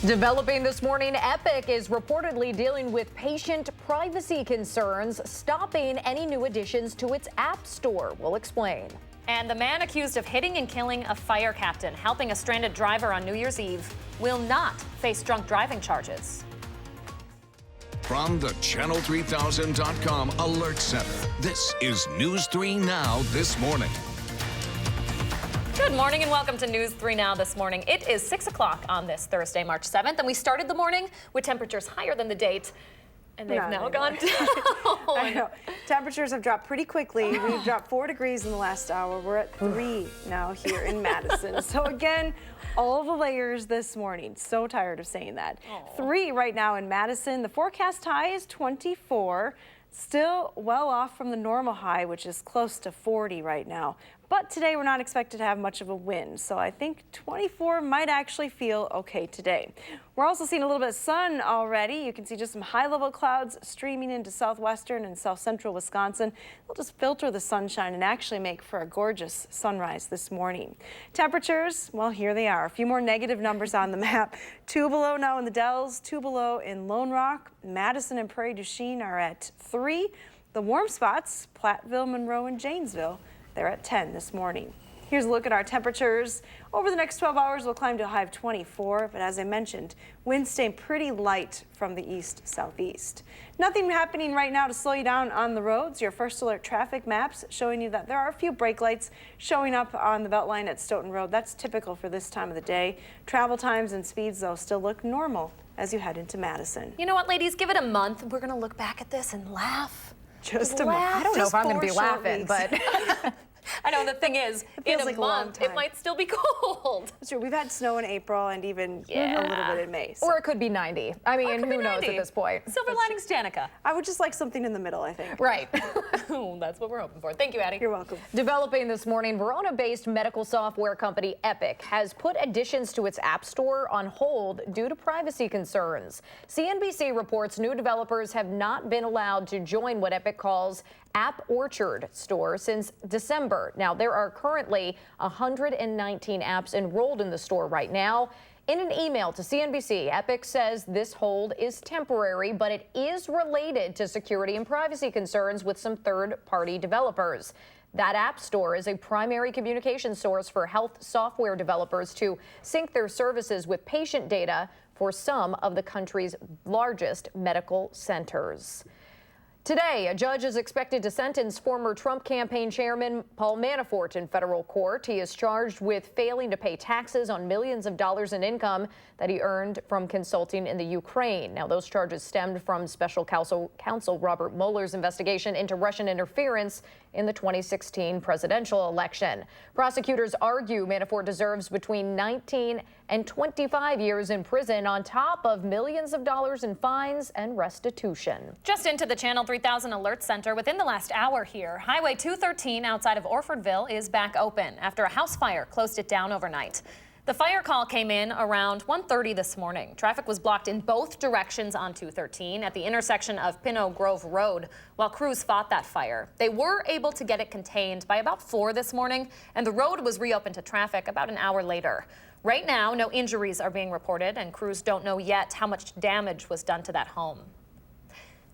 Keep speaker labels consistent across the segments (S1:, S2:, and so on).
S1: Developing this morning, Epic is reportedly dealing with patient privacy concerns, stopping any new additions to its app store. We'll explain.
S2: And the man accused of hitting and killing a fire captain, helping a stranded driver on New Year's Eve, will not face drunk driving charges.
S3: From the Channel3000.com Alert Center, this is News 3 Now this morning.
S2: Good morning and welcome to News 3 Now this morning. It is 6 o'clock on this Thursday, March 7th, and we started the morning with temperatures higher than the date, and they've now gone down.
S4: I know. Temperatures have dropped pretty quickly. We've dropped 4 degrees in the last hour. We're at 3 now here in Madison. So again, all the layers this morning. So tired of saying that. 3 right now in Madison. The forecast high is 24. Still well off from the normal high, which is close to 40 right now. But today we're not expected to have much of a wind, so I think 24 might actually feel okay today. We're also seeing a little bit of sun already. You can see just some high-level clouds streaming into southwestern and south-central Wisconsin. They'll just filter the sunshine and actually make for a gorgeous sunrise this morning. Temperatures, well, here they are. A few more negative numbers on the map. 2 below now in the Dells, 2 below in Lone Rock. Madison and Prairie du Chien are at 3. The warm spots, Platteville, Monroe, and Janesville, they're at 10 this morning. Here's a look at our temperatures. Over the next 12 hours, we'll climb to a high of 24, but as I mentioned, winds staying pretty light from the east-southeast. Nothing happening right now to slow you down on the roads. Your first alert traffic maps showing you that there are a few brake lights showing up on the Beltline at Stoughton Road. That's typical for this time of the day. Travel times and speeds, though, still look normal as you head into Madison.
S2: You know what, ladies? Give it a month. We're going to look back at this and laugh.
S4: Just a month.
S1: I don't know if I'm going to be laughing, but
S2: I know the thing is, in a
S4: like
S2: month, it might still be cold.
S4: That's true. We've had snow in April and even a little bit in May. So.
S1: or it could be 90. I mean, who knows at this point?
S2: Silver linings, Danica.
S4: I would just like something in the middle, I think.
S1: Right.
S2: That's what we're hoping for. Thank you, Addie.
S4: You're welcome.
S1: Developing this morning, Verona-based medical software company Epic has put additions to its app store on hold due to privacy concerns. CNBC reports new developers have not been allowed to join what Epic calls App Orchard store since December. Now, there are currently 119 apps enrolled in the store right now. In an email to CNBC, Epic says this hold is temporary, but it is related to security and privacy concerns with some third-party developers. That app store is a primary communication source for health software developers to sync their services with patient data for some of the country's largest medical centers. Today, a judge is expected to sentence former Trump campaign chairman Paul Manafort in federal court. He is charged with failing to pay taxes on millions of dollars in income that he earned from consulting in the Ukraine. Now, those charges stemmed from special counsel Robert Mueller's investigation into Russian interference in the 2016 presidential election. Prosecutors argue Manafort deserves between 19 and 25 years in prison on top of millions of dollars in fines and restitution.
S2: Just into the Channel 3000 Alert Center within the last hour here. Highway 213 outside of Orfordville is back open after a house fire closed it down overnight. The fire call came in around 1:30 this morning. Traffic was blocked in both directions on 213 at the intersection of Pinot Grove Road while crews fought that fire. They were able to get it contained by about 4 this morning, and the road was reopened to traffic about an hour later. Right now, no injuries are being reported, and crews don't know yet how much damage was done to that home.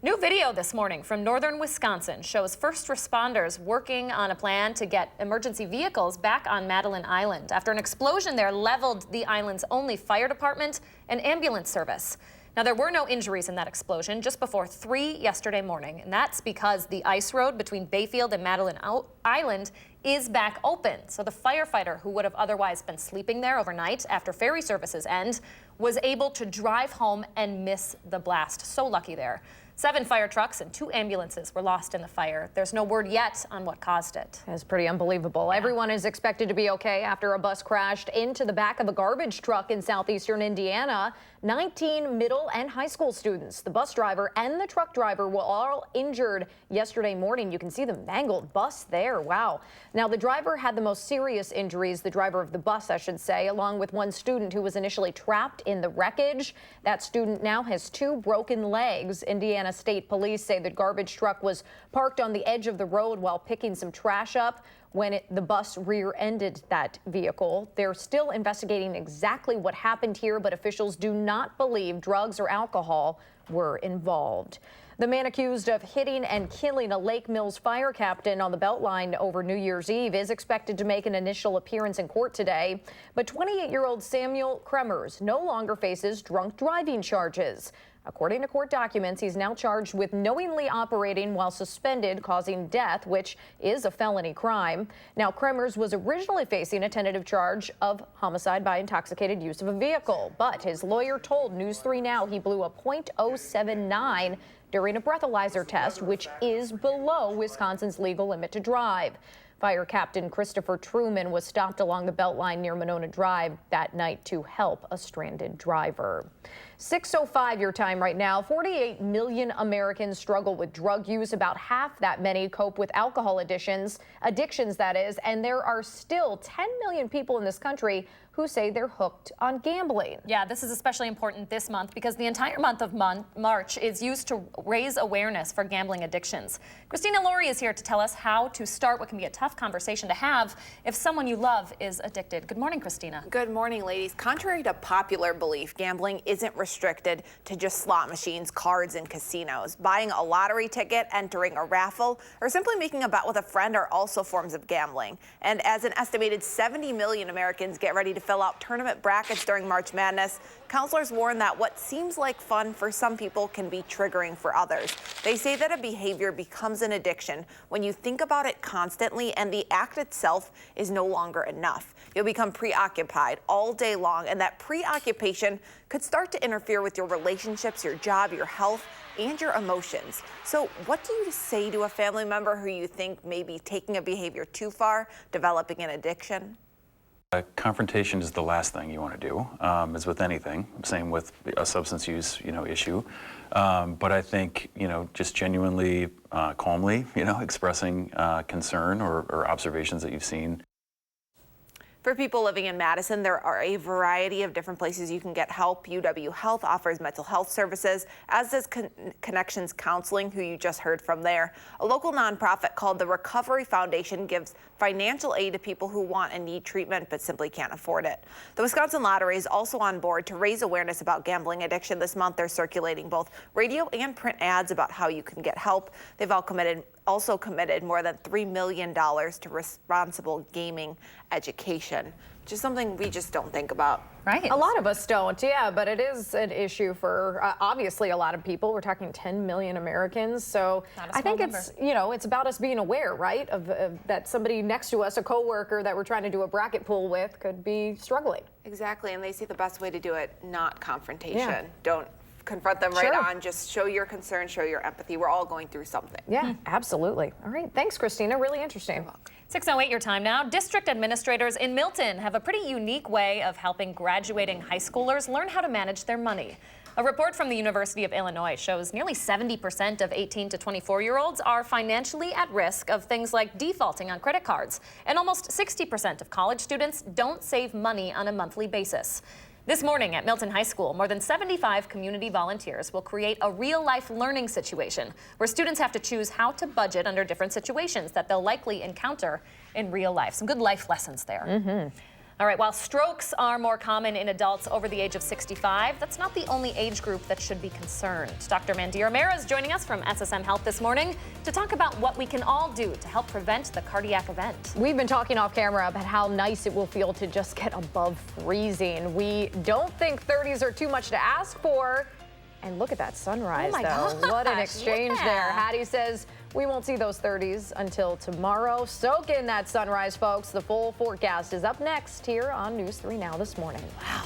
S2: New video this morning from northern Wisconsin shows first responders working on a plan to get emergency vehicles back on Madeline Island after an explosion there leveled the island's only fire department and ambulance service. Now, there were no injuries in that explosion just before 3 yesterday morning, and that's because the ice road between Bayfield and Madeline Island is back open. So the firefighter who would have otherwise been sleeping there overnight after ferry services end was able to drive home and miss the blast. So lucky there. 7 fire trucks and 2 ambulances were lost in the fire. There's no word yet on what caused it.
S1: It's pretty unbelievable. Yeah. Everyone is expected to be okay after a bus crashed into the back of a garbage truck in southeastern Indiana. 19 middle and high school students, the bus driver and the truck driver, were all injured yesterday morning. You can see the mangled bus there. Wow. Now, the driver had the most serious injuries, the driver of the bus, I should say, along with one student who was initially trapped in the wreckage. That student now has 2 broken legs. Indiana Indiana State Police say the garbage truck was parked on the edge of the road while picking some trash up when the bus rear-ended that vehicle. They're still investigating exactly what happened here, but officials do not believe drugs or alcohol were involved. The man accused of hitting and killing a Lake Mills fire captain on the Beltline over New Year's Eve is expected to make an initial appearance in court today. But 28-year-old Samuel Kremers no longer faces drunk driving charges. According to court documents, he's now charged with knowingly operating while suspended, causing death, which is a felony crime. Now, Kremers was originally facing a tentative charge of homicide by intoxicated use of a vehicle, but his lawyer told News 3 Now he blew a .079 during a breathalyzer test, which is below Wisconsin's legal limit to drive. Fire Captain Christopher Truman was stopped along the Beltline near Monona Drive that night to help a stranded driver. 6:05 your time right now. 48 million Americans struggle with drug use. About half that many cope with alcohol addictions that is, and there are still 10 million people in this country who say they're hooked on gambling.
S2: Yeah, this is especially important this month because the entire month of March is used to raise awareness for gambling addictions. Christina Laurie is here to tell us how to start what can be a tough conversation to have if someone you love is addicted. Good morning, Christina.
S5: Good morning, ladies. Contrary to popular belief, gambling isn't restricted to just slot machines, cards, and casinos. Buying a lottery ticket, entering a raffle, or simply making a bet with a friend are also forms of gambling. And as an estimated 70 million Americans get ready to fill out tournament brackets during March Madness, counselors warn that what seems like fun for some people can be triggering for others. They say that a behavior becomes an addiction when you think about it constantly and the act itself is no longer enough. You'll become preoccupied all day long, and that preoccupation could start to interfere with your relationships, your job, your health, and your emotions. So what do you say to a family member who you think may be taking a behavior too far, developing an addiction?
S6: Confrontation is the last thing you want to do, as with anything. Same with a substance use, issue. But I think, just genuinely, calmly, expressing concern or observations that you've seen.
S5: For people living in Madison, there are a variety of different places you can get help. UW Health offers mental health services, as does Connections Counseling, who you just heard from there. A local nonprofit called the Recovery Foundation gives financial aid to people who want and need treatment but simply can't afford it. The Wisconsin Lottery is also on board to raise awareness about gambling addiction. This month, they're circulating both radio and print ads about how you can get help. They've also committed more than $3 million to responsible gaming education, which is something we just don't think about.
S2: Right.
S1: A lot of us don't, yeah, but it is an issue for obviously a lot of people. We're talking 10 million Americans. So I think it's, it's about us being aware, right, of that somebody next to us, a coworker that we're trying to do a bracket pool with, could be struggling.
S5: Exactly, and they say the best way to do it, not confrontation.
S1: Yeah.
S5: Don't confront them right on. Just show your concern, show your empathy. We're all going through something.
S1: Yeah, absolutely. All right. Thanks, Christina. Really interesting.
S2: 6:08 your time now. District administrators in Milton have a pretty unique way of helping graduating high schoolers learn how to manage their money. A report from the University of Illinois shows nearly 70% of 18 to 24-year-olds are financially at risk of things like defaulting on credit cards, and almost 60% of college students don't save money on a monthly basis. This morning at Milton High School, more than 75 community volunteers will create a real-life learning situation where students have to choose how to budget under different situations that they'll likely encounter in real life. Some good life lessons there. All right, while strokes are more common in adults over the age of 65, that's not the only age group that should be concerned. Dr. Mandir Mehra is joining us from SSM Health this morning to talk about what we can all do to help prevent the cardiac event.
S1: We've been talking off camera about how nice it will feel to just get above freezing. We don't think 30s are too much to ask for. And look at that sunrise,
S2: my
S1: though.
S2: gosh,
S1: What an exchange there.
S2: yeah.
S1: Hattie says we won't see those 30s until tomorrow. Soak in that sunrise, folks. The full forecast is up next here on News 3 Now this morning.
S2: Wow.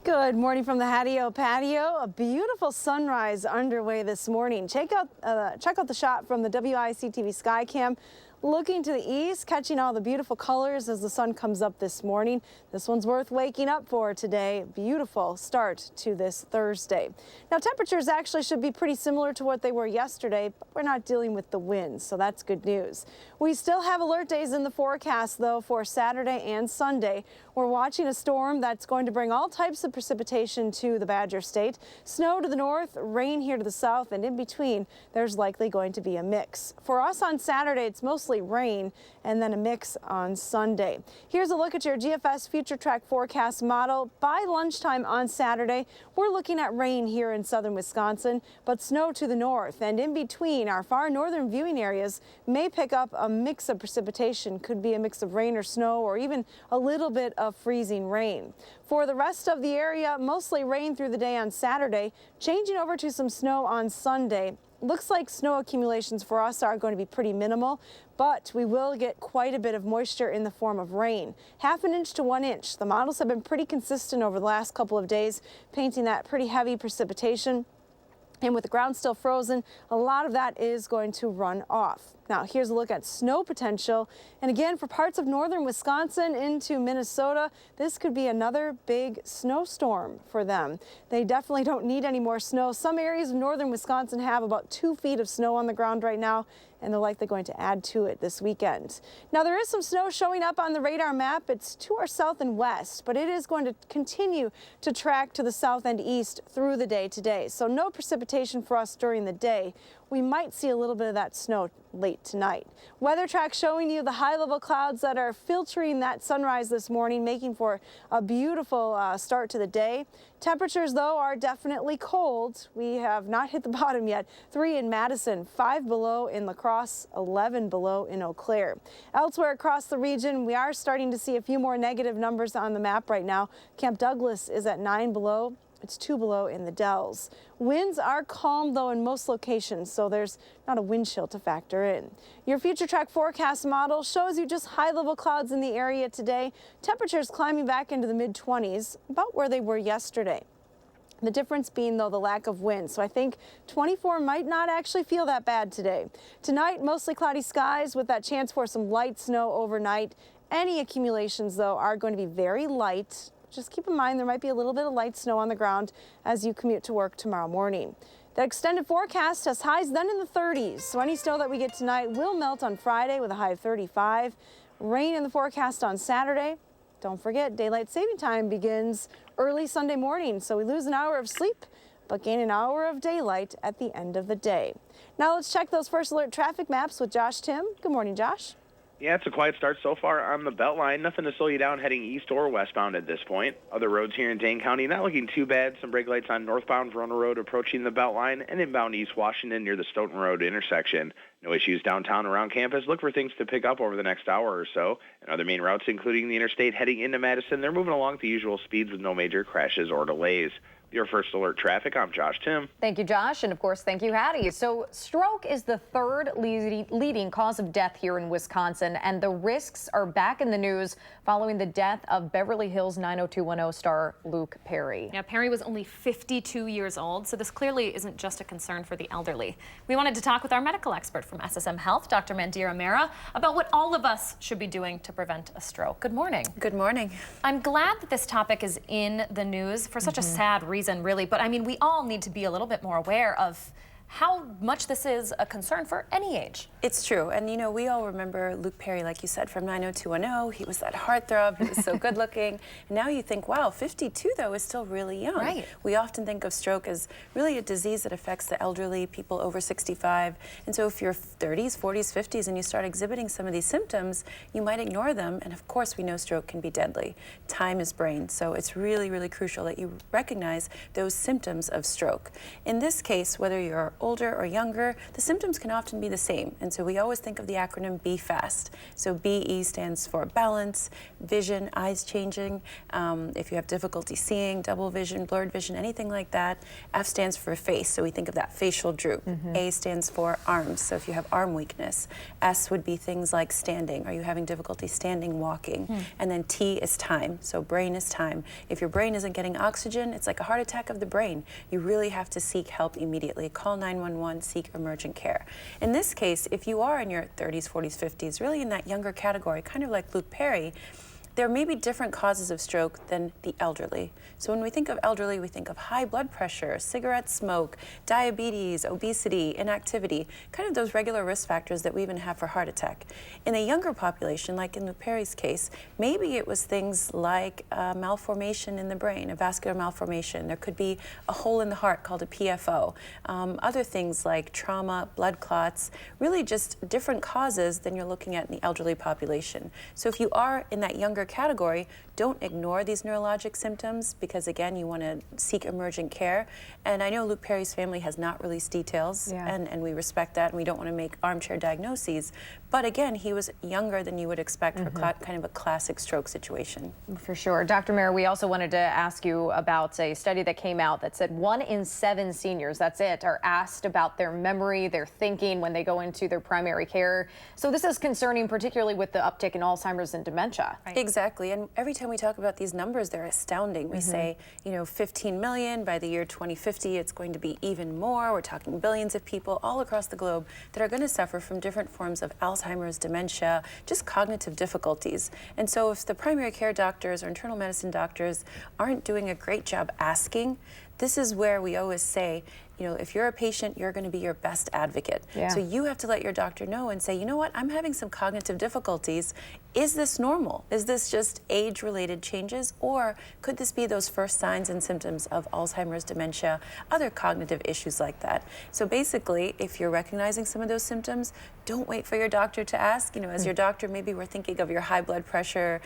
S4: Good morning from the Hattie-O patio. A beautiful sunrise underway this morning. Check out the shot from the WISC-TV Skycam. Looking to the east, catching all the beautiful colors as the sun comes up this morning. This one's worth waking up for today. Beautiful start to this Thursday. Now, temperatures actually should be pretty similar to what they were yesterday, but we're not dealing with the winds, so that's good news. We still have alert days in the forecast, though, for Saturday and Sunday. We're watching a storm that's going to bring all types of precipitation to the Badger State. Snow to the north, rain here to the south, and in between, there's likely going to be a mix. For us on Saturday, it's mostly rain and then a mix on Sunday. Here's a look at your GFS Future Track forecast model. By lunchtime on Saturday, we're looking at rain here in southern Wisconsin, but snow to the north. And in between, our far northern viewing areas may pick up a mix of precipitation. Could be a mix of rain or snow, or even a little bit of freezing rain. For the rest of the area, mostly rain through the day on Saturday, changing over to some snow on Sunday. Looks like snow accumulations for us are going to be pretty minimal, but we will get quite a bit of moisture in the form of rain. 1/2 inch to 1 inch. The models have been pretty consistent over the last couple of days, painting that pretty heavy precipitation. And with the ground still frozen, a lot of that is going to run off. Now, here's a look at snow potential. And again, for parts of northern Wisconsin into Minnesota, this could be another big snowstorm for them. They definitely don't need any more snow. Some areas of northern Wisconsin have about 2 feet of snow on the ground right now, and they're likely going to add to it this weekend. Now, there is some snow showing up on the radar map. It's to our south and west, but it is going to continue to track to the south and east through the day today. So no precipitation for us during the day. We might see a little bit of that snow late tonight. Weather track showing you the high-level clouds that are filtering that sunrise this morning, making for a beautiful start to the day. Temperatures, though, are definitely cold. We have not hit the bottom yet. 3 in Madison, 5 below in La Crosse, 11 below in Eau Claire. Elsewhere across the region, we are starting to see a few more negative numbers on the map right now. Camp Douglas is at 9 below. It's 2 below in the Dells. Winds are calm, though, in most locations, so there's not a wind chill to factor in. Your Future Track forecast model shows you just high-level clouds in the area today. Temperatures climbing back into the mid-20s, about where they were yesterday. The difference being, though, the lack of wind. So I think 24 might not actually feel that bad today. Tonight, mostly cloudy skies with that chance for some light snow overnight. Any accumulations, though, are going to be very light. Just keep in mind there might be a little bit of light snow on the ground as you commute to work tomorrow morning. That extended forecast has highs then in the 30s. So any snow that we get tonight will melt on Friday with a high of 35. Rain in the forecast on Saturday. Don't forget, daylight saving time begins early Sunday morning. So we lose an hour of sleep, but gain an hour of daylight at the end of the day. Now let's check those first alert traffic maps with Josh Tim. Good morning, Josh.
S7: Yeah, it's a quiet start so far on the Beltline. Nothing to slow you down heading east or westbound at this point. Other roads here in Dane County not looking too bad. Some brake lights on northbound Verona Road approaching the Beltline, and inbound East Washington near the Stoughton Road intersection. No issues downtown around campus. Look for things to pick up over the next hour or so. And other main routes, including the interstate heading into Madison, they're moving along at the usual speeds with no major crashes or delays. Your first alert traffic, I'm Josh Tim.
S1: Thank you, Josh. And of course, thank you, Hattie. So stroke is the third leading cause of death here in Wisconsin, and the risks are back in the news following the death of Beverly Hills 90210 star Luke Perry.
S2: Yeah, Perry was only 52 years old, so this clearly isn't just a concern for the elderly. We wanted to talk with our medical expert from SSM Health, Dr. Mandira Mehra, about what all of us should be doing to prevent a stroke. Good morning.
S8: Good morning.
S2: I'm glad that this topic is in the news for such a sad reason, really, but I mean, we all need to be a little bit more aware of how much this is a concern for any age.
S8: It's true. And, you know, we all remember Luke Perry, like you said, from 90210. He was that heartthrob. He was so good looking. And now you think, wow, 52, though, is still really young.
S2: Right.
S8: We often think of stroke as really a disease that affects the elderly, people over 65. And so if you're 30s, 40s, 50s, and you start exhibiting some of these symptoms, you might ignore them. And of course, we know stroke can be deadly. Time is brain. So it's really, really crucial that you recognize those symptoms of stroke. In this case, whether you're older or younger, the symptoms can often be the same. And so we always think of the acronym B FAST. So BE stands for balance, vision, eyes changing. If you have difficulty seeing, double vision, blurred vision, anything like that. F stands for face. So we think of that facial droop. A stands for arms. So if you have arm weakness. S would be things like standing. Are you having difficulty standing, walking? And then T is time. So brain is time. If your brain isn't getting oxygen, it's like a heart attack of the brain. You really have to seek help immediately. Call 911, seek emergent care. In this case, if you are in your 30s, 40s, 50s, really in that younger category, kind of like Luke Perry, there may be different causes of stroke than the elderly. So when we think of elderly, we think of high blood pressure, cigarette smoke, diabetes, obesity, inactivity, kind of those regular risk factors that we even have for heart attack. In a younger population, like in Luke Perry's case, maybe it was things like a malformation in the brain, a vascular malformation. There could be a hole in the heart called a PFO. Other things like trauma, blood clots, really just different causes than you're looking at in the elderly population. So if you are in that younger category, don't ignore these neurologic symptoms because, again, you want to seek emergent care. And I know Luke Perry's family has not released details, and we respect that, and we don't want to make armchair diagnoses. But again, he was younger than you would expect for kind of a classic stroke situation.
S1: For sure. Dr. Mayer, we also wanted to ask you about a study that came out that said 1 in 7 seniors, that's it, are asked about their memory, their thinking when they go into their primary care. So this is concerning, particularly with the uptick in Alzheimer's and dementia.
S8: Right. Exactly. And every time we talk about these numbers, they're astounding. We say, 15 million by the year 2050, it's going to be even more. We're talking billions of people all across the globe that are going to suffer from different forms of Alzheimer's, dementia, just cognitive difficulties. And so if the primary care doctors or internal medicine doctors aren't doing a great job asking, this is where we always say, if you're a patient, you're going to be your best advocate. So you have to let your doctor know and say, you know what, I'm having some cognitive difficulties. Is this normal? Is this just age-related changes? Or could this be those first signs and symptoms of Alzheimer's, dementia, other cognitive issues like that? So basically, if you're recognizing some of those symptoms, don't wait for your doctor to ask. As your doctor, maybe we're thinking of your high blood pressure,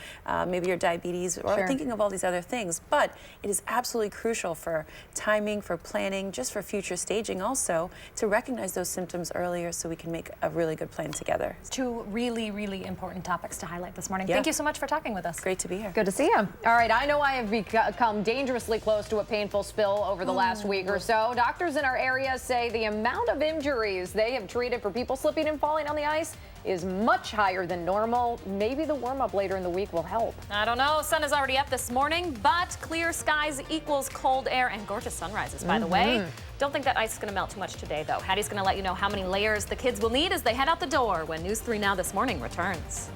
S8: maybe your diabetes, or thinking of all these other things. But it is absolutely crucial for timing, for planning, just for future staging also, to recognize those symptoms earlier so we can make a really good plan together.
S2: 2 really, really important topics to highlight this morning. Thank you so much for talking with us.
S8: Great to be here.
S1: Good to see you. All right, I know I have become dangerously close to a painful spill over the last week or so. Doctors in our area say the amount of injuries they have treated for people slipping and falling on the ice is much higher than normal. Maybe the warm-up later in the week will help.
S2: I don't know. Sun is already up this morning, but clear skies equals cold air and gorgeous sunrises, by the way. Don't think that ice is going to melt too much today, though. Hattie's going to let you know how many layers the kids will need as they head out the door when News 3 Now This Morning returns.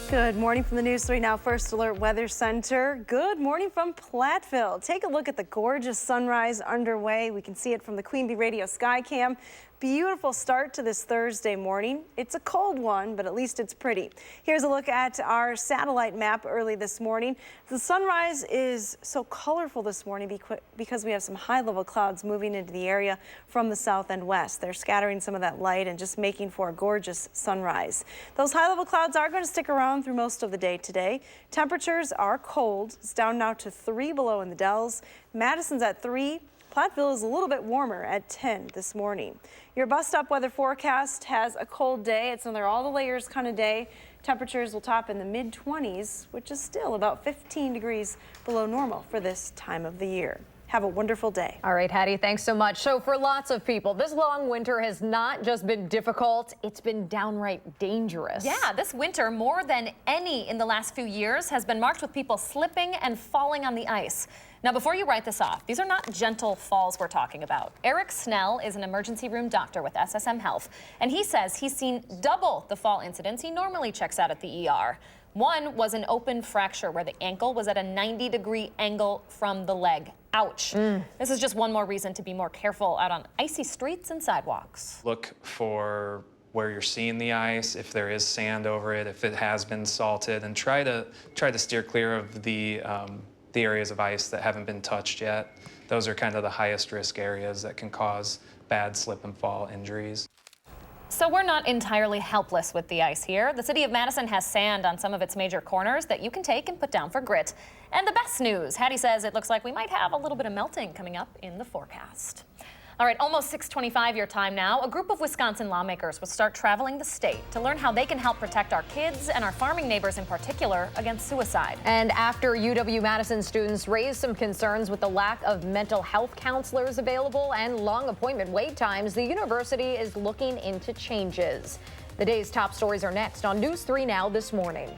S4: Good morning from the News 3 Now First Alert Weather Center. Good morning from Platteville. Take a look at the gorgeous sunrise underway. We can see it from the Queen Bee Radio Skycam. Beautiful start to this Thursday morning. It's a cold one, but at least it's pretty. Here's a look at our satellite map early this morning. The sunrise is so colorful this morning because we have some high-level clouds moving into the area from the south and west. They're scattering some of that light and just making for a gorgeous sunrise. Those high-level clouds are going to stick around through most of the day today. Temperatures are cold. It's down now to 3 below in the Dells. Madison's at 3. Platteville is a little bit warmer at 10 this morning. Your bus stop weather forecast has a cold day. It's another all the layers kind of day. Temperatures will top in the mid-20s, which is still about 15 degrees below normal for this time of the year. Have a wonderful day.
S1: All right, Hattie, thanks so much. So for lots of people, this long winter has not just been difficult, it's been downright dangerous.
S2: Yeah, this winter, more than any in the last few years, has been marked with people slipping and falling on the ice. Now, before you write this off, these are not gentle falls we're talking about. Eric Snell is an emergency room doctor with SSM Health, and he says he's seen double the fall incidents he normally checks out at the ER. One was an open fracture where the ankle was at a 90-degree angle from the leg. Ouch. This is just one more reason to be more careful out on icy streets and sidewalks.
S9: Look for where you're seeing the ice, if there is sand over it, if it has been salted, and try to steer clear of the areas of ice that haven't been touched yet. Those are kind of the highest risk areas that can cause bad slip and fall injuries.
S2: So we're not entirely helpless with the ice here. The city of Madison has sand on some of its major corners that you can take and put down for grit. And the best news, Hattie says it looks like we might have a little bit of melting coming up in the forecast. All right, almost 6:25 your time now. A group of Wisconsin lawmakers will start traveling the state to learn how they can help protect our kids and our farming neighbors in particular against suicide.
S1: And after UW-Madison students raised some concerns with the lack of mental health counselors available and long appointment wait times, the university is looking into changes. The day's top stories are next on News 3 Now this morning.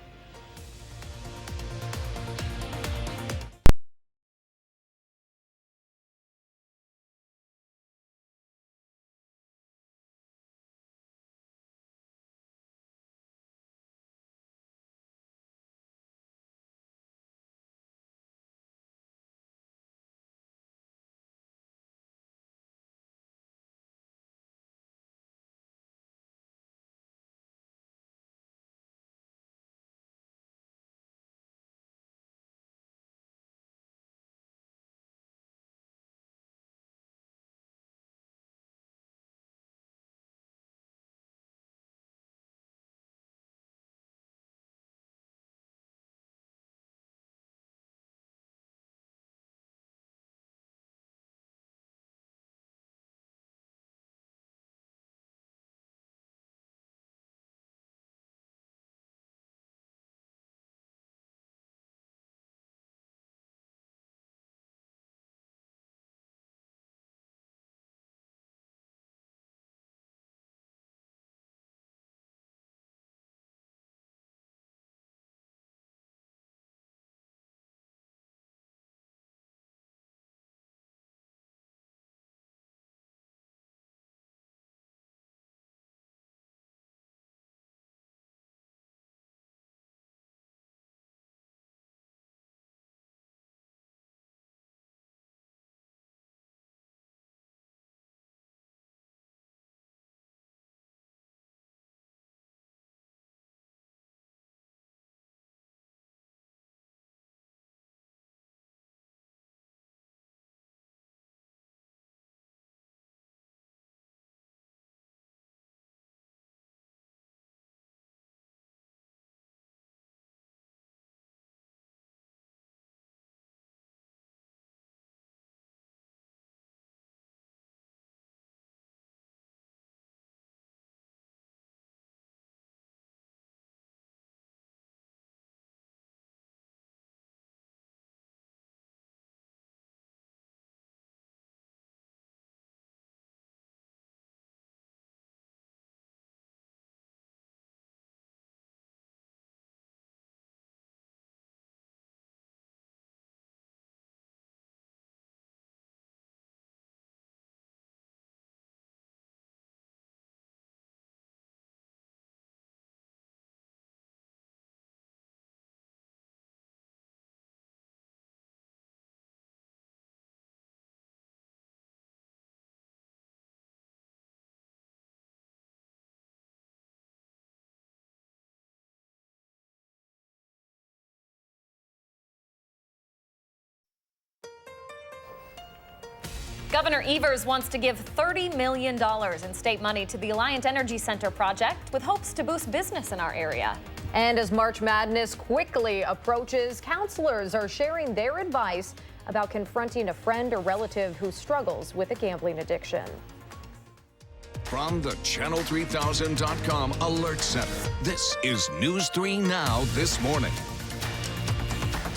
S2: Governor Evers wants to give $30 million in state money to the Alliant Energy Center project with hopes to boost business in our area.
S1: And as March Madness quickly approaches, counselors are sharing their advice about confronting a friend or relative who struggles with a gambling addiction.
S3: From the Channel3000.com Alert Center, this is News 3 Now This Morning.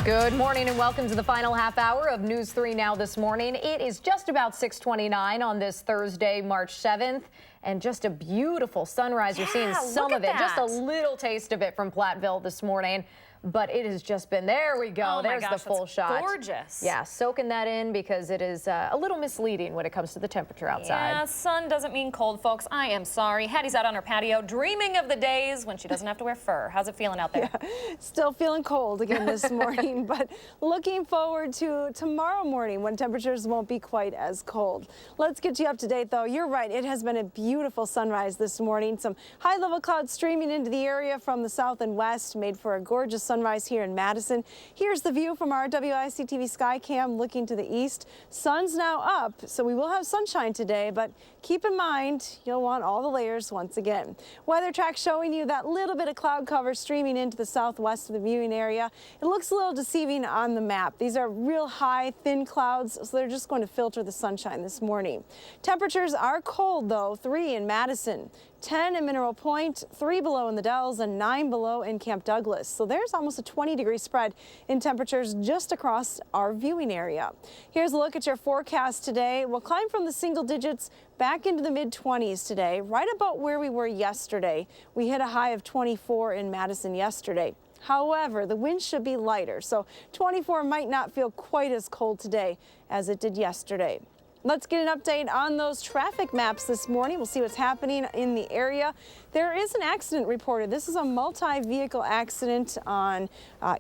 S1: Good morning and welcome to the final half hour of News 3 Now This Morning. It is just about 6:29 on this Thursday, March 7th, and just a beautiful sunrise. You're seeing some of it, just a little taste of it from Platteville this morning. But it has just been, there we go.
S2: Oh
S1: There's
S2: my gosh,
S1: the full shot.
S2: Gorgeous.
S1: Yeah, soaking that in because it is a little misleading when it comes to the temperature outside.
S2: Yeah, sun doesn't mean cold, folks. I am sorry. Hattie's out on her patio dreaming of the days when she doesn't have to wear fur. How's it feeling out there?
S4: Yeah, still feeling cold again this morning, but looking forward to tomorrow morning when temperatures won't be quite as cold. Let's get you up to date, though. You're right. It has been a beautiful sunrise this morning. Some high-level clouds streaming into the area from the south and west made for a gorgeous sunrise here in Madison. Here's the view from our WISC-TV sky cam looking to the east. Sun's now up, so we will have sunshine today, but keep in mind you'll want all the layers once again. Weather track showing you that little bit of cloud cover streaming into the southwest of the viewing area. It looks a little deceiving on the map. These are real high, thin clouds, so they're just going to filter the sunshine this morning. Temperatures are cold, though. 3 in Madison, 10 in Mineral Point, 3 below in the Dells, and 9 below in Camp Douglas. So there's almost a 20-degree spread in temperatures just across our viewing area. Here's a look at your forecast today. We'll climb from the single digits back into the mid-20s today, right about where we were yesterday. We hit a high of 24 in Madison yesterday. However, the wind should be lighter, so 24 might not feel quite as cold today as it did yesterday. Let's get an update on those traffic maps this morning. We'll see what's happening in the area. There is an accident reported. This is a multi-vehicle accident on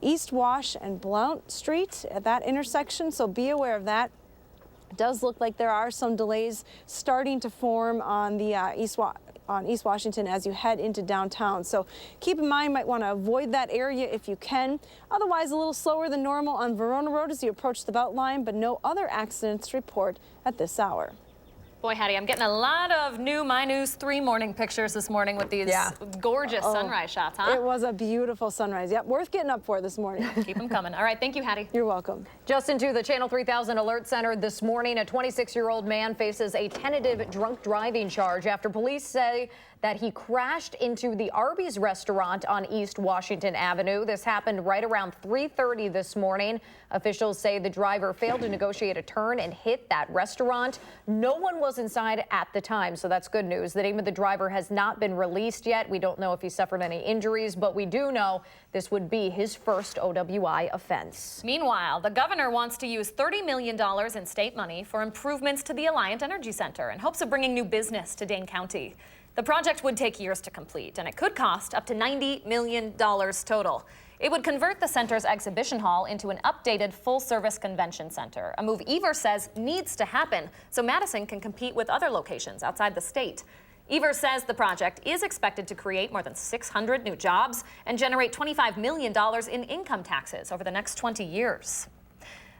S4: East Wash and Blount Street at that intersection, so be aware of that. It does look like there are some delays starting to form on the East Washington as you head into downtown. So keep in mind, might want to avoid that area if you can. Otherwise, a little slower than normal on Verona Road as you approach the Beltline, but no other accidents report at this hour.
S2: Boy, Hattie, I'm getting a lot of new My News 3 morning pictures this morning with these gorgeous sunrise shots, huh?
S4: It was a beautiful sunrise. Yep, worth getting up for this morning.
S2: Keep them coming. All right, thank you, Hattie.
S4: You're welcome.
S1: Just into the Channel 3000 Alert Center this morning, a 26-year-old man faces a tentative drunk driving charge after police say that he crashed into the Arby's restaurant on East Washington Avenue. This happened right around 3:30 this morning. Officials say the driver failed to negotiate a turn and hit that restaurant. No one was inside at the time, so that's good news. The name of the driver has not been released yet. We don't know if he suffered any injuries, but we do know this would be his first OWI offense.
S2: Meanwhile, the governor wants to use $30 million in state money for improvements to the Alliant Energy Center in hopes of bringing new business to Dane County. The project would take years to complete, and it could cost up to $90 million total. It would convert the center's exhibition hall into an updated full-service convention center, a move Evers says needs to happen so Madison can compete with other locations outside the state. Evers says the project is expected to create more than 600 new jobs and generate $25 million in income taxes over the next 20 years.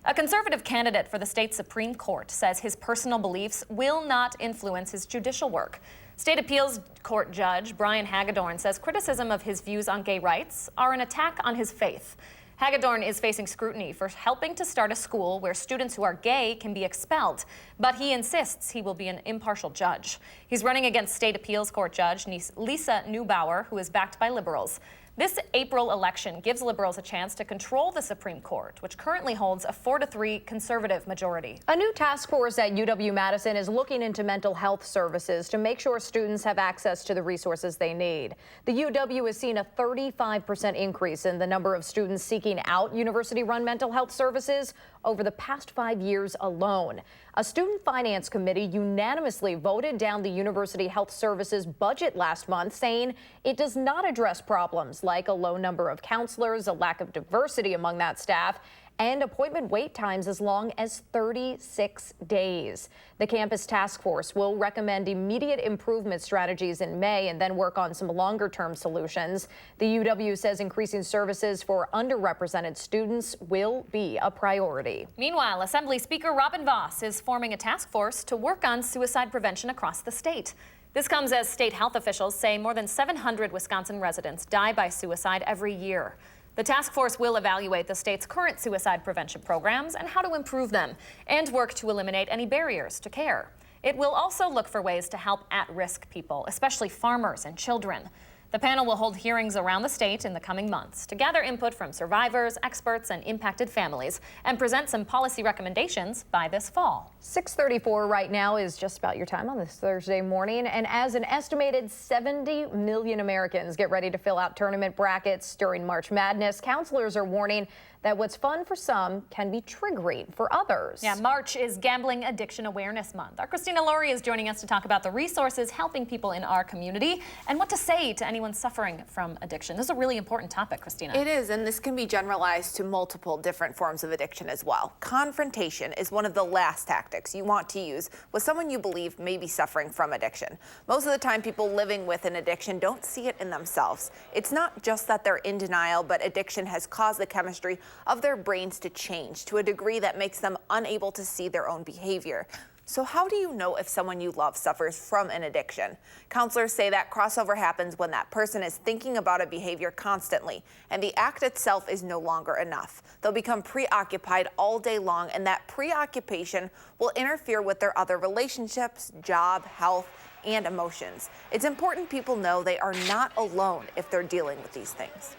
S2: A conservative candidate for the state Supreme Court says his personal beliefs will not influence his judicial work. State Appeals Court Judge Brian Hagedorn says criticism of his views on gay rights are an attack on his faith. Hagedorn is facing scrutiny for helping to start a school where students who are gay can be expelled, but he insists he will be an impartial judge. He's running against State Appeals Court Judge Lisa Neubauer, who is backed by liberals. This April election gives liberals a chance to control the Supreme Court, which currently holds a 4-3 conservative majority.
S1: A new task force at UW-Madison is looking into mental health services to make sure students have access to the resources they need. The UW has seen a 35% increase in the number of students seeking out university-run mental health services over the past 5 years alone. A student finance committee unanimously voted down the University Health Services budget last month, saying it does not address problems like a low number of counselors, a lack of diversity among that staff, and appointment wait times as long as 36 days. The campus task force will recommend immediate improvement strategies in May and then work on some longer-term solutions. The UW says increasing services for underrepresented students will be a priority.
S2: Meanwhile, Assembly Speaker Robin Vos is forming a task force to work on suicide prevention across the state. This comes as state health officials say more than 700 Wisconsin residents die by suicide every year. The task force will evaluate the state's current suicide prevention programs and how to improve them, and work to eliminate any barriers to care. It will also look for ways to help at-risk people, especially farmers and children. The panel will hold hearings around the state in the coming months to gather input from survivors, experts, and impacted families, and present some policy recommendations by this fall.
S1: 6:34 right now is just about your time on this Thursday morning. And as an estimated 70 million Americans get ready to fill out tournament brackets during March Madness, counselors are warning that what's fun for some can be triggering for others.
S2: Yeah, March is Gambling Addiction Awareness Month. Our Christina Laurie is joining us to talk about the resources helping people in our community and what to say to anyone suffering from addiction. This is a really important topic, Christina.
S5: It is, and this can be generalized to multiple different forms of addiction as well. Confrontation is one of the last tactics you want to use with someone you believe may be suffering from addiction. Most of the time, people living with an addiction don't see it in themselves. It's not just that they're in denial, but addiction has caused the chemistry of their brains to change to a degree that makes them unable to see their own behavior. So how do you know if someone you love suffers from an addiction? Counselors say that crossover happens when that person is thinking about a behavior constantly, and the act itself is no longer enough. They'll become preoccupied all day long, and that preoccupation will interfere with their other relationships, job, health, and emotions. It's important people know they are not alone if they're dealing with these things.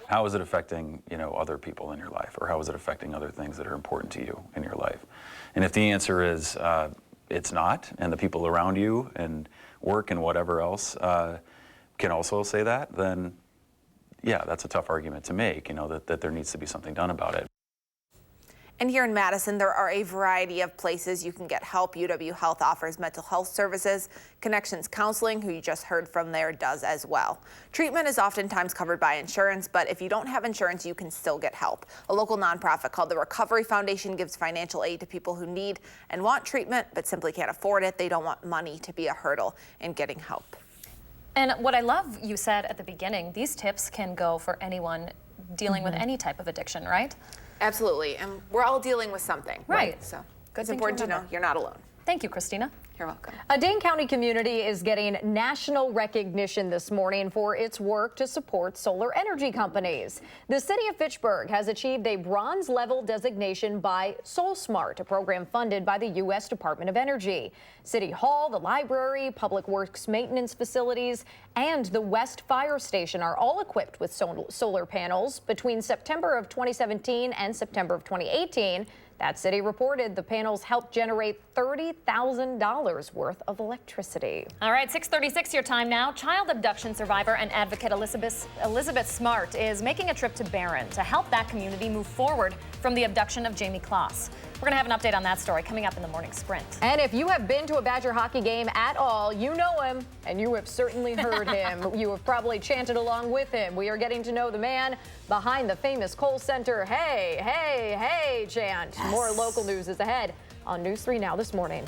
S6: How is it affecting, other people in your life, or how is it affecting other things that are important to you in your life? And if the answer is it's not, and the people around you and work and whatever else can also say that, then yeah, that's a tough argument to make, that there needs to be something done about it.
S5: And here in Madison, there are a variety of places you can get help. UW Health offers mental health services. Connections Counseling, who you just heard from there, does as well. Treatment is oftentimes covered by insurance, but if you don't have insurance, you can still get help. A local nonprofit called the Recovery Foundation gives financial aid to people who need and want treatment, but simply can't afford it. They don't want money to be a hurdle in getting help.
S2: And what I love you said at the beginning, these tips can go for anyone dealing with any type of addiction, right?
S5: Absolutely, and we're all dealing with something.
S2: Right.
S5: So
S2: Good
S5: it's
S2: thing to
S5: important to know
S2: remember.
S5: you're not alone.
S2: Thank you, Christina.
S5: You're welcome.
S1: A Dane County community is getting national recognition this morning for its work to support solar energy companies. The city of Fitchburg has achieved a bronze level designation by SolSmart, a program funded by the U.S. Department of Energy. City Hall, the library, public works maintenance facilities, and the West Fire Station are all equipped with solar panels. Between September of 2017 and September of 2018, that city reported the panels helped generate $30,000 worth of electricity.
S2: All right, 6:36 your time now. Child abduction survivor and advocate Elizabeth Smart is making a trip to Barron to help that community move forward from the abduction of Jamie Kloss. We're going to have an update on that story coming up in the morning sprint.
S1: And if you have been to a Badger hockey game at all, you know him, and you have certainly heard him. You have probably chanted along with him. We are getting to know the man behind the famous Kohl Center "Hey, hey, hey" chant. Yes. More local news is ahead on News 3 Now this morning.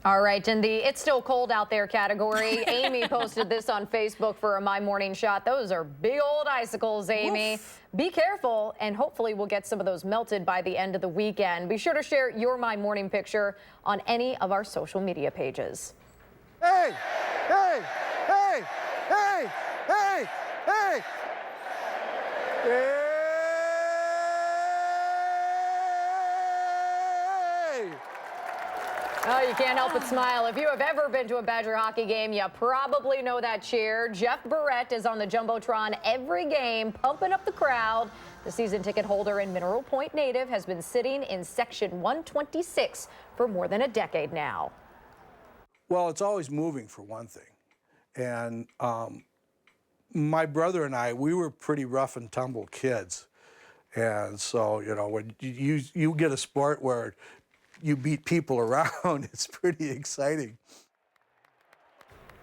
S1: All right, in the "it's still cold out there" category, Amy posted this on Facebook for a My Morning Shot. Those are big old icicles, Amy. Oof. Be careful, and hopefully we'll get some of those melted by the end of the weekend. Be sure to share your My Morning picture on any of our social media pages.
S10: Hey, hey, hey, hey, hey, hey. Hey.
S1: Oh, you can't help but smile. If you have ever been to a Badger hockey game, you probably know that cheer. Jeff Barrett is on the Jumbotron every game, pumping up the crowd. The season ticket holder and Mineral Point native has been sitting in section 126 for more than a decade now.
S10: Well, it's always moving, for one thing. And my brother and I, we were pretty rough and tumble kids. And so, you know, when you get a sport where you beat people around, it's pretty exciting.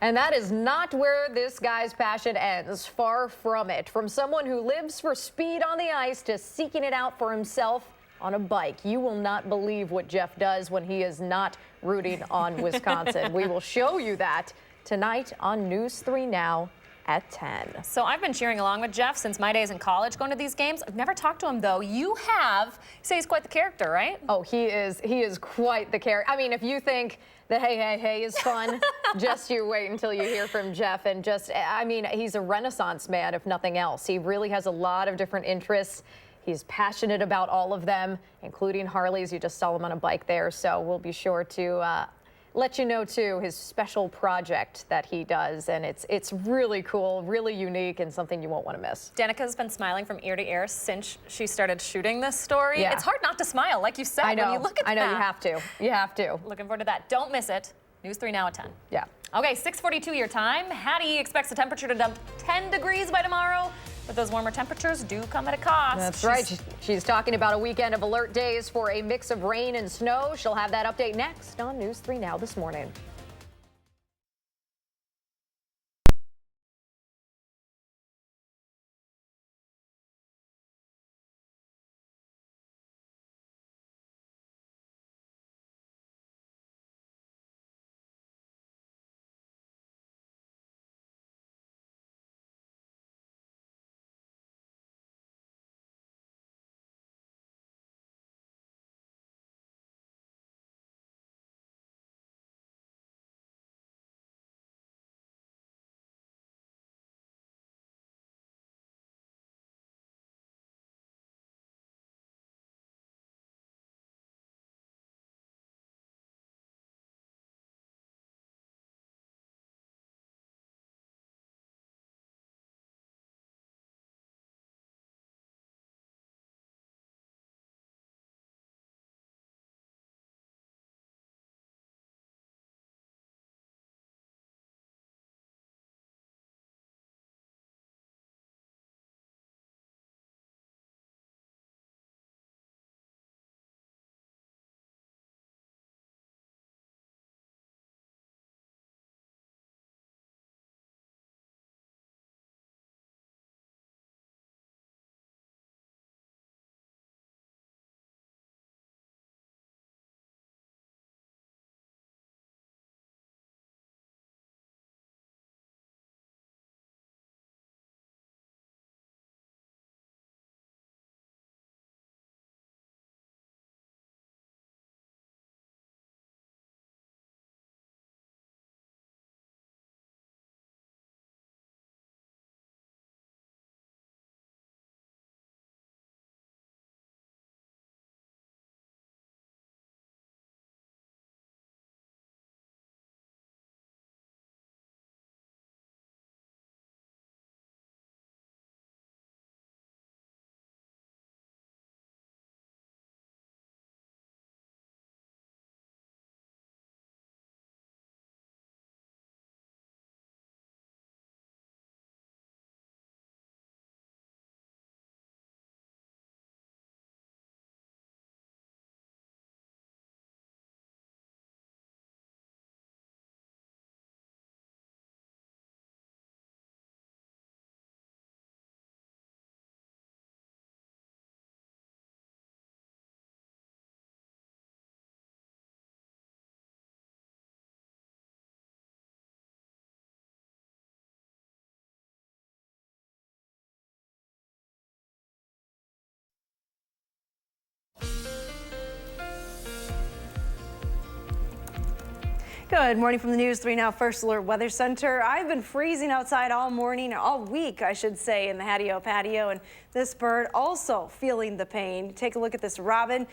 S1: And that is not where this guy's passion ends. Far from it. From someone who lives for speed on the ice to seeking it out for himself on a bike. You will not believe what Jeff does when he is not rooting on Wisconsin. We will show you that tonight on News 3 Now at 10.
S2: So I've been cheering along with Jeff since my days in college going to these games. I've never talked to him though. You have. You say he's quite the character, right?
S1: Oh, he is quite the character. I mean, if you think that hey is fun, just you wait until you hear from Jeff. And just, I mean, he's a Renaissance man, if nothing else. He really has a lot of different interests. He's passionate about all of them, including Harleys. You just saw him on a bike there. So we'll be sure to let you know, too, his special project that he does. And it's really cool, really unique, and something you won't want to miss.
S2: Danica's been smiling from ear to ear since she started shooting this story.
S1: Yeah.
S2: It's hard not to smile, like you said,
S1: I know,
S2: when you look at that.
S1: I know, you have to. You have to.
S2: Looking forward to that. Don't miss it. News 3 Now at 10.
S1: Yeah.
S2: Okay, 6:42 your time. Hattie expects the temperature to dump 10 degrees by tomorrow. But those warmer temperatures do come at a cost.
S1: That's right. She's talking about a weekend of alert days for a mix of rain and snow. She'll have that update next on News 3 Now this morning.
S4: Good morning from the News 3 Now First Alert Weather Center. I've been freezing outside all morning, all week, I should say, in the patio, and this bird also feeling the pain. Take a look at this robin.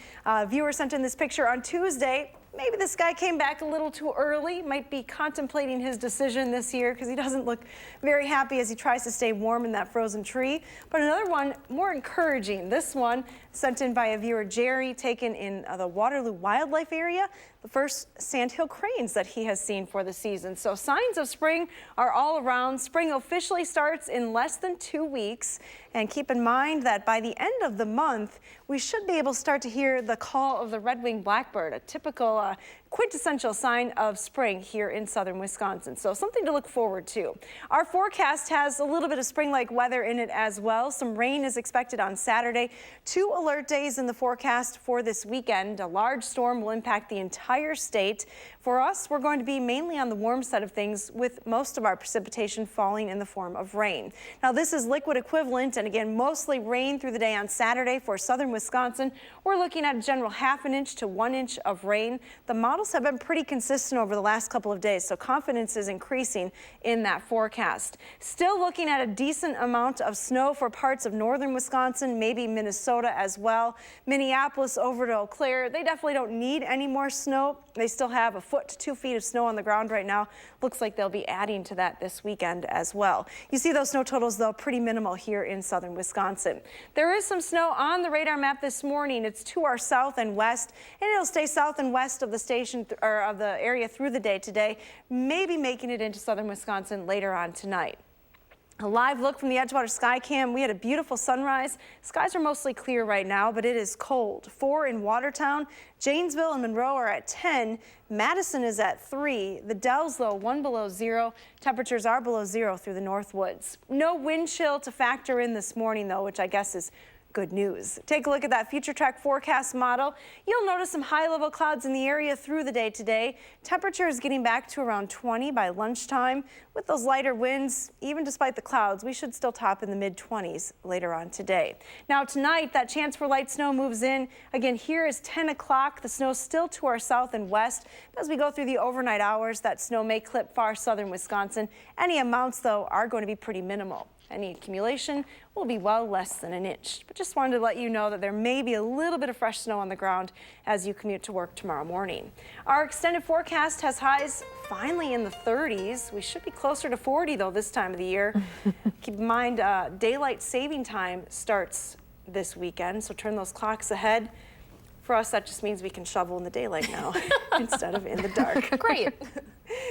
S4: Viewer sent in this picture on Tuesday. Maybe this guy came back a little too early, might be contemplating his decision this year because he doesn't look very happy as he tries to stay warm in that frozen tree. But another one more encouraging. This one sent in by a viewer, Jerry, taken in the Waterloo Wildlife Area. The first sandhill cranes that he has seen for the season. So signs of spring are all around. Spring officially starts in less than 2 weeks. And keep in mind that by the end of the month, we should be able to start to hear the call of the red-winged blackbird, a typical quintessential sign of spring here in southern Wisconsin. So something to look forward to. Our forecast has a little bit of spring-like weather in it as well. Some rain is expected on Saturday. 2 alert days in the forecast for this weekend. A large storm will impact the entire state. For us, we're going to be mainly on the warm side of things, with most of our precipitation falling in the form of rain. Now, this is liquid equivalent, and again, mostly rain through the day on Saturday for southern Wisconsin. We're looking at a general 1/2 inch to 1 inch of rain. The models have been pretty consistent over the last couple of days, so confidence is increasing in that forecast. Still looking at a decent amount of snow for parts of northern Wisconsin, maybe Minnesota as well. Minneapolis over to Eau Claire, they definitely don't need any more snow. They still have 1 foot to 2 feet of snow on the ground right now. Looks like they'll be adding to that this weekend as well. You see those snow totals, though, pretty minimal here in southern Wisconsin. There is some snow on the radar map this morning. It's to our south and west, and it'll stay south and west of the station or of the area through the day today, maybe making it into southern Wisconsin later on tonight. A live look from the Edgewater Sky Cam. We had a beautiful sunrise. Skies are mostly clear right now, but it is cold. 4 in Watertown. Janesville and Monroe are at 10. Madison is at 3. The Dells, though, 1 below 0. Temperatures are below 0 through the north woods. No wind chill to factor in this morning, though, which I guess is good news. Take a look at that future track forecast model. You'll notice some high-level clouds in the area through the day today. Temperature is getting back to around 20 by lunchtime. With those lighter winds, even despite the clouds, we should still top in the mid-20s later on today. Now tonight, that chance for light snow moves in. Again, here is 10 o'clock. The snow still to our south and west. As we go through the overnight hours, that snow may clip far southern Wisconsin. Any amounts, though, are going to be pretty minimal. Any accumulation will be well less than 1 inch. But just wanted to let you know that there may be a little bit of fresh snow on the ground as you commute to work tomorrow morning. Our extended forecast has highs finally in the 30s. We should be closer to 40, though, this time of the year. Keep in mind, daylight saving time starts this weekend, so turn those clocks ahead. For us, that just means we can shovel in the daylight now instead of in the dark.
S2: Great.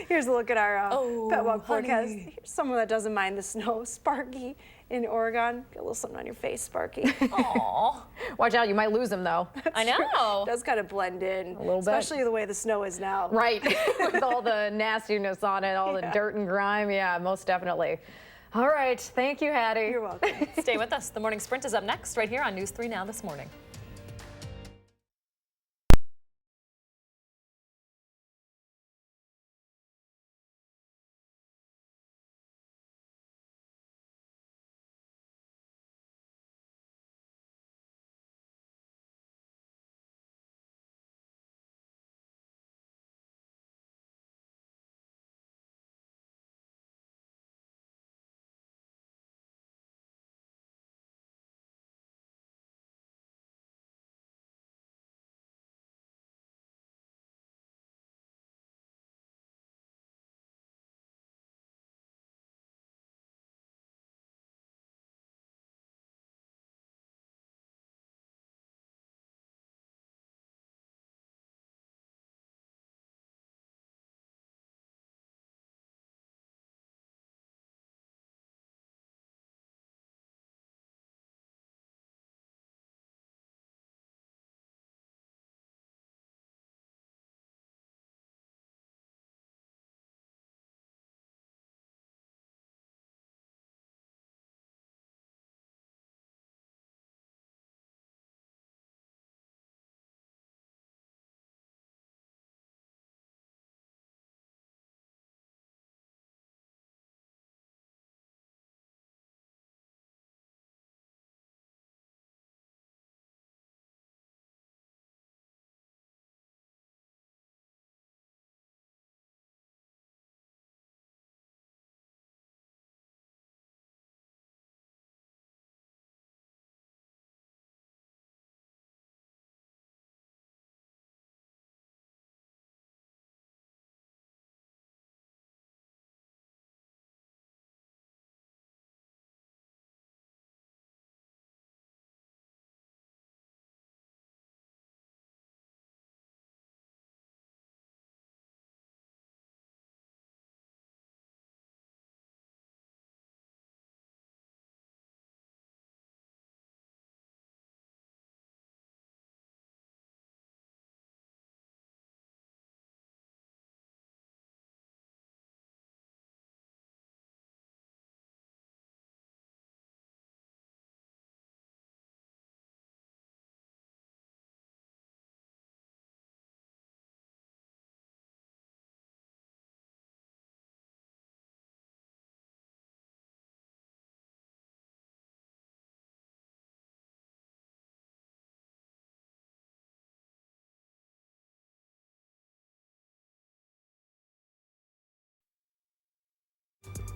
S4: Here's a look at our pet walk forecast. Here's someone that doesn't mind the snow. Sparky in Oregon. Get a little something on your face, Sparky.
S2: Aw.
S1: Watch out, you might lose them, though.
S2: I know.
S4: It does kind of blend in.
S1: A little bit.
S4: Especially the way the snow is now.
S1: Right, with all the nastiness on it, all the dirt and grime. Yeah, most definitely. All right, thank you, Hattie.
S4: You're welcome.
S2: Stay with us. The Morning Sprint is up next right here on News 3 Now this morning.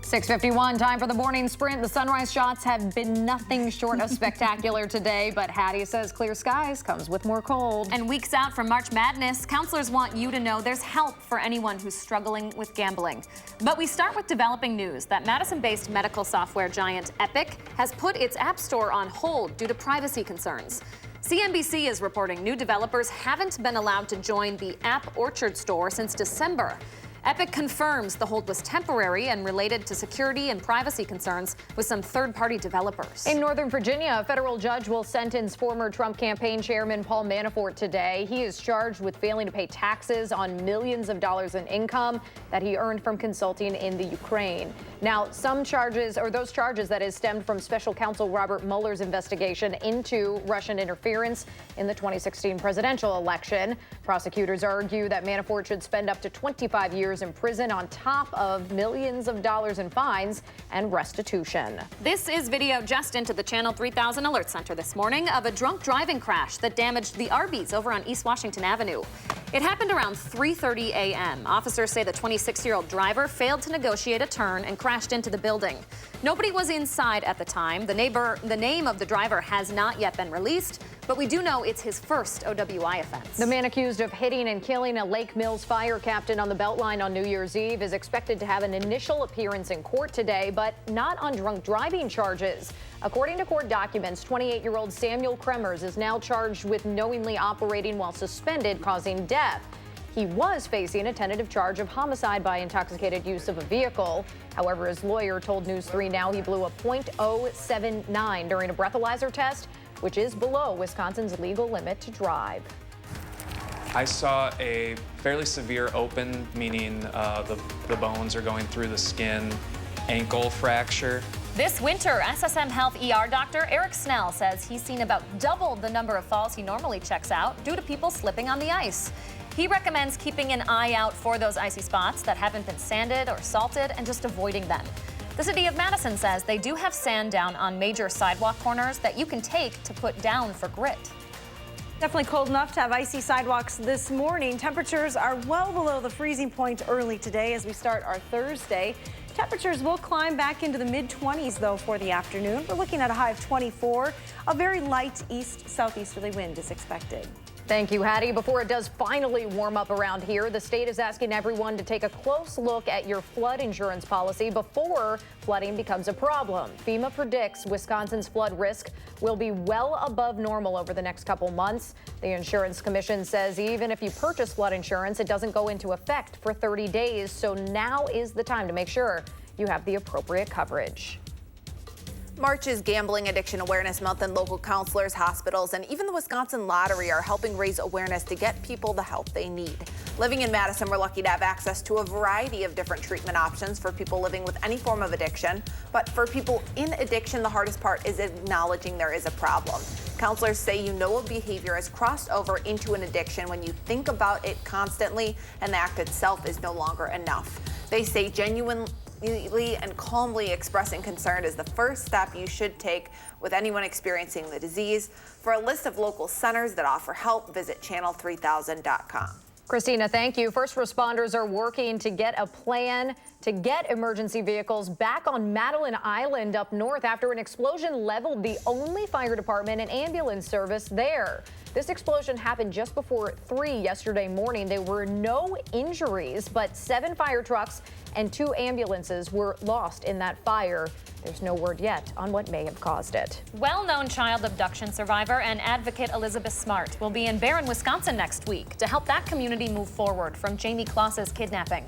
S1: 6:51, time for the morning sprint. The sunrise shots have been nothing short of spectacular today, but Hattie says clear skies comes with more cold.
S2: And weeks out from March Madness, counselors want you to know there's help for anyone who's struggling with gambling. But we start with developing news that Madison-based medical software giant Epic has put its app store on hold due to privacy concerns. CNBC is reporting new developers haven't been allowed to join the App Orchard store since December. Epic confirms the hold was temporary and related to security and privacy concerns with some third-party developers.
S1: In Northern Virginia, a federal judge will sentence former Trump campaign chairman Paul Manafort today. He is charged with failing to pay taxes on millions of dollars in income that he earned from consulting in the Ukraine. Now, those charges that is stemmed from special counsel Robert Mueller's investigation into Russian interference in the 2016 presidential election. Prosecutors argue that Manafort should spend up to 25 years in prison on top of millions of dollars in fines and restitution.
S2: This is video just into the Channel 3000 Alert Center this morning of a drunk driving crash that damaged the Arby's over on East Washington Avenue. It happened around 3:30 a.m. Officers say the 26-year-old driver failed to negotiate a turn and crashed into the building. Nobody was inside at the time. The name of the driver has not yet been released, but we do know it's his first OWI offense.
S1: The man accused of hitting and killing a Lake Mills fire captain on the Beltline on New Year's Eve is expected to have an initial appearance in court today, but not on drunk driving charges. According to court documents, 28-year-old Samuel Kremers is now charged with knowingly operating while suspended, causing death. He was facing a tentative charge of homicide by intoxicated use of a vehicle. However, his lawyer told News 3 Now he blew a .079 during a breathalyzer test, which is below Wisconsin's legal limit to drive.
S9: I saw a fairly severe open, meaning the bones are going through the skin, ankle fracture.
S2: This winter, SSM Health ER doctor Eric Snell says he's seen about double the number of falls he normally checks out due to people slipping on the ice. He recommends keeping an eye out for those icy spots that haven't been sanded or salted and just avoiding them. The city of Madison says they do have sand down on major sidewalk corners that you can take to put down for grit.
S4: Definitely cold enough to have icy sidewalks this morning. Temperatures are well below the freezing point early today as we start our Thursday. Temperatures will climb back into the mid-20s, though, for the afternoon. We're looking at a high of 24. A very light east-southeasterly wind is expected.
S1: Thank you, Hattie. Before it does finally warm up around here, the state is asking everyone to take a close look at your flood insurance policy before flooding becomes a problem. FEMA predicts Wisconsin's flood risk will be well above normal over the next couple months. The Insurance Commission says even if you purchase flood insurance, it doesn't go into effect for 30 days. So now is the time to make sure you have the appropriate coverage.
S5: March is Gambling Addiction Awareness Month, and local counselors, hospitals, and even the Wisconsin Lottery are helping raise awareness to get people the help they need. Living in Madison, we're lucky to have access to a variety of different treatment options for people living with any form of addiction. But for people in addiction, the hardest part is acknowledging there is a problem. Counselors say a behavior has crossed over into an addiction when you think about it constantly and the act itself is no longer enough. They say genuinely and calmly expressing concern is the first step you should take with anyone experiencing the disease. For a list of local centers that offer help, visit channel3000.com.
S1: Christina, thank you. First responders are working to get a plan to get emergency vehicles back on Madeline Island up north after an explosion leveled the only fire department and ambulance service there. This explosion happened just before 3 yesterday morning. There were no injuries, but 7 fire trucks and 2 ambulances were lost in that fire. There's no word yet on what may have caused it.
S2: Well-known child abduction survivor and advocate Elizabeth Smart will be in Barron, Wisconsin next week to help that community move forward from Jamie Kloss's kidnapping.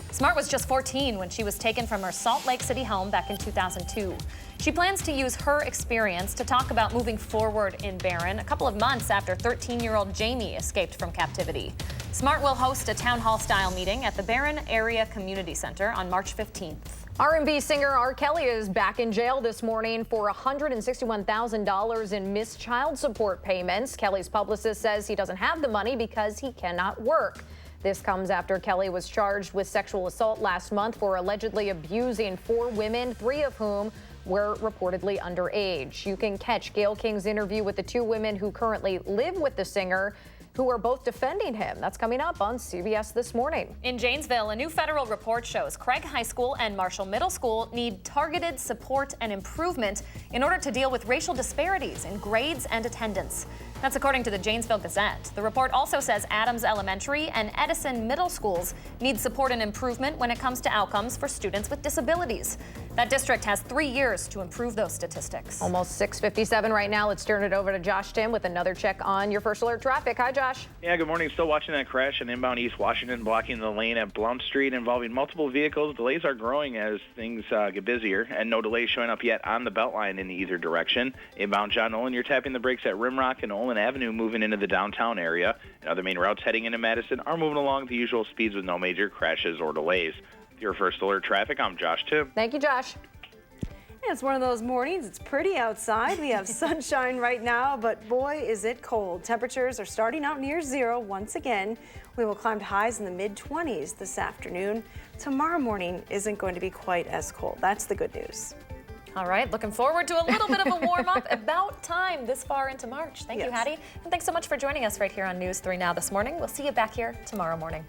S2: Smart was just 14 when she was taken from her Salt Lake City home back in 2002. She plans to use her experience to talk about moving forward in Barron a couple of months after 13-year-old Jamie escaped from captivity. Smart will host a town hall-style meeting at the Barron Area Community Center on March 15th.
S1: R&B singer R. Kelly is back in jail this morning for $161,000 in missed child support payments. Kelly's publicist says he doesn't have the money because he cannot work. This comes after Kelly was charged with sexual assault last month for allegedly abusing 4 women, 3 of whom were reportedly underage. You can catch Gayle King's interview with the 2 women who currently live with the singer. who are both defending him. That's coming up on CBS This Morning.
S2: In Janesville, a new federal report shows Craig High School and Marshall Middle School need targeted support and improvement in order to deal with racial disparities in grades and attendance. That's according to the Janesville Gazette. The report also says Adams Elementary and Edison Middle Schools need support and improvement when it comes to outcomes for students with disabilities. That district has 3 years to improve those statistics.
S1: Almost 6:57 right now. Let's turn it over to Josh Tim with another check on your first alert traffic. Hi, Josh.
S7: Yeah, good morning. Still watching that crash in inbound East Washington, blocking the lane at Blount Street involving multiple vehicles. Delays are growing as things get busier, and no delays showing up yet on the Beltline in either direction. Inbound John Olin, you're tapping the brakes at Rimrock and Olin Avenue moving into the downtown area. And other main routes heading into Madison are moving along at the usual speeds with no major crashes or delays. Your first alert traffic, I'm Josh Tim.
S1: Thank you, Josh.
S4: It's one of those mornings. It's pretty outside. We have sunshine right now, but boy, is it cold. Temperatures are starting out near zero once again. We will climb to highs in the mid-20s this afternoon. Tomorrow morning isn't going to be quite as cold. That's the good news.
S2: All right, looking forward to a little bit of a warm-up. About time this far into March. Thank you, Hattie. And thanks so much for joining us right here on News 3 Now this morning. We'll see you back here tomorrow morning.